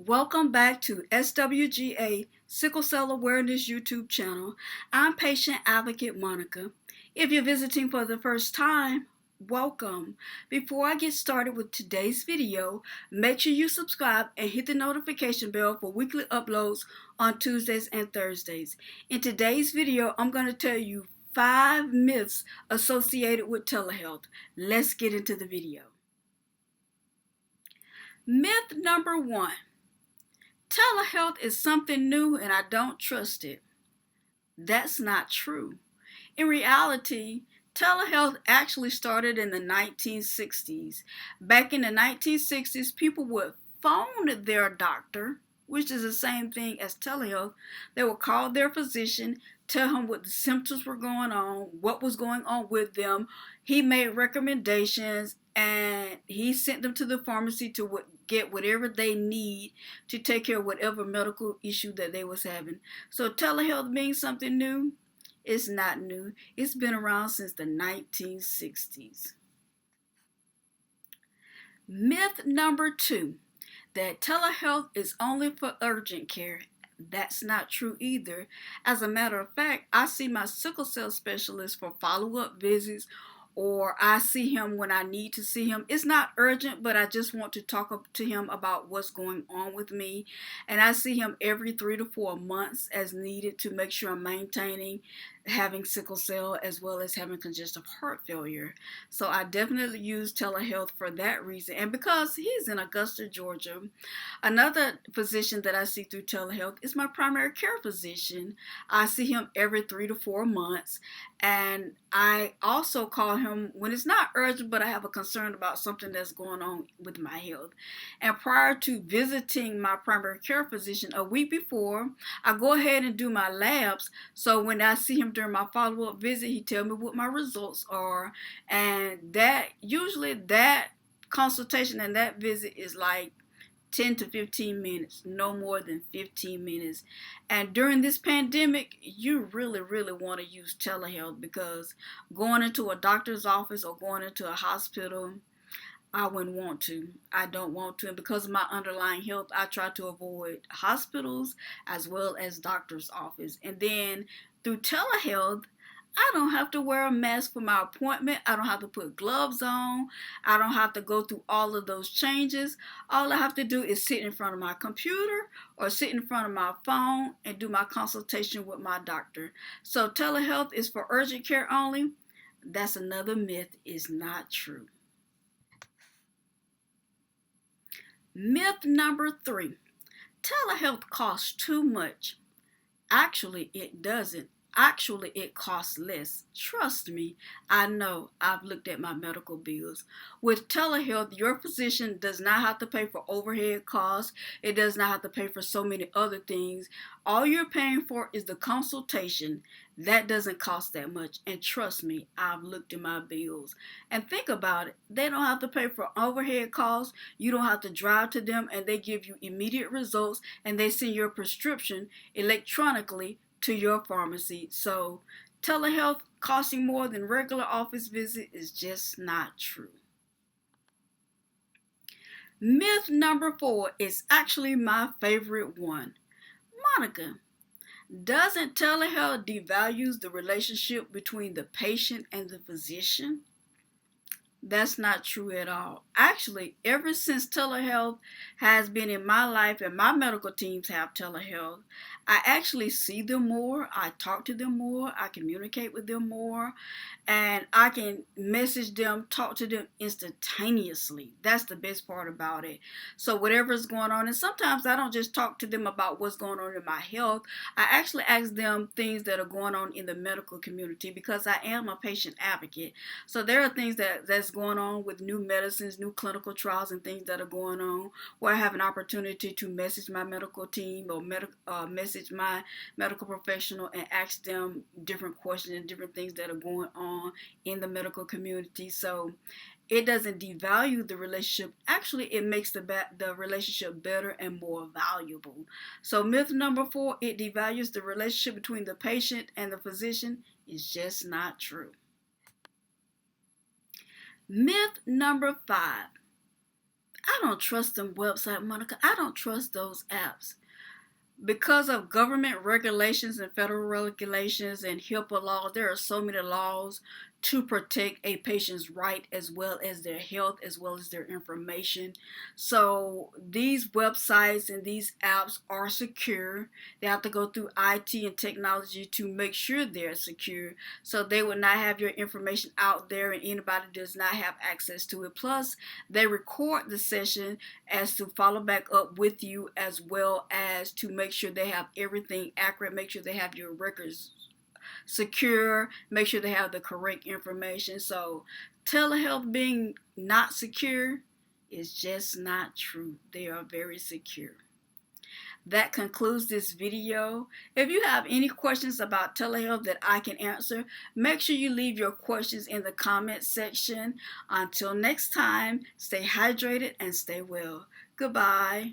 Welcome back to SWGA Sickle Cell Awareness YouTube channel. I'm patient advocate Monica. If you're visiting for the first time, welcome. Before I get started with today's video, make sure you subscribe and hit the notification bell for weekly uploads on Tuesdays and Thursdays. In today's video, I'm going to tell you 5 myths associated with telehealth. Let's get into the video. Myth number 1. Telehealth is something new and I don't trust it. That's not true. In reality, telehealth actually started in the 1960s. Back in the 1960s, people would phone their doctor, which is the same thing as telehealth. They would call their physician, tell him what the symptoms were going on, what was going on with them. He made recommendations and he sent them to the pharmacy to get whatever they need to take care of whatever medical issue that they was having. So telehealth being something new, it's not new. It's been around since the 1960s. Myth number 2, that telehealth is only for urgent care. That's not true either. As a matter of fact, I see my sickle cell specialist for follow-up visits, or I see him when I need to see him. It's not urgent, but I just want to talk to him about what's going on with me. And I see him every 3 to 4 months as needed to make sure I'm maintaining having sickle cell as well as having congestive heart failure. So I definitely use telehealth for that reason. And because he's in Augusta, Georgia, another physician that I see through telehealth is my primary care physician. I see him every 3 to 4 months. And I also call him when it's not urgent, but I have a concern about something that's going on with my health. And prior to visiting my primary care physician a week before, I go ahead and do my labs. So when I see him during my follow-up visit, he tells me what my results are. And that usually that consultation and that visit is like 10 to 15 minutes, no more than 15 minutes. And during this pandemic, you really want to use telehealth, because going into a doctor's office or going into a hospital, I wouldn't want to. I don't want to. And because of my underlying health, I try to avoid hospitals as well as doctor's office. And then through telehealth, I don't have to wear a mask for my appointment. I don't have to put gloves on. I don't have to go through all of those changes. All I have to do is sit in front of my computer or sit in front of my phone and do my consultation with my doctor. So telehealth is for urgent care only. That's another myth. It's not true. Myth number 3. Telehealth costs too much. Actually, it doesn't. Actually, it costs less. Trust me, I know. I've looked at my medical bills. With telehealth, your physician does not have to pay for overhead costs. It does not have to pay for so many other things. All you're paying for is the consultation. That doesn't cost that much. And trust me, I've looked at my bills. And think about it. They don't have to pay for overhead costs. You don't have to drive to them, and they give you immediate results, and they send your prescription electronically to your pharmacy. So telehealth costing more than regular office visit is just not true. Myth number 4 is actually my favorite one. Monica, doesn't telehealth devalues the relationship between the patient and the physician? That's not true at all. Actually, ever since telehealth has been in my life and my medical teams have telehealth, I actually see them more, I talk to them more, I communicate with them more, and I can message them, talk to them instantaneously. That's the best part about it. So whatever's going on, and sometimes I don't just talk to them about what's going on in my health, I actually ask them things that are going on in the medical community, because I am a patient advocate. So there are things that's going on with new medicines, new clinical trials and things that are going on, where I have an opportunity to message my medical team or message my medical professional and ask them different questions and different things that are going on in the medical community. So it doesn't devalue the relationship. Actually, it makes the relationship better and more valuable. So myth number 4, it devalues the relationship between the patient and the physician, is just not true. Myth number 5. I don't trust them websites, Monica. I don't trust those apps. Because of government regulations and federal regulations and HIPAA laws, there are so many laws to protect a patient's right as well as their health, as well as their information. So these websites and these apps are secure. They have to go through IT and technology to make sure they're secure. So they will not have your information out there and anybody does not have access to it. Plus, they record the session as to follow back up with you, as well as to make sure they have everything accurate, make sure they have your records secure, make sure they have the correct information. So telehealth being not secure is just not true. They are very secure. That concludes this video. If you have any questions about telehealth that I can answer, make sure you leave your questions in the comment section. Until next time, stay hydrated and stay well. Goodbye.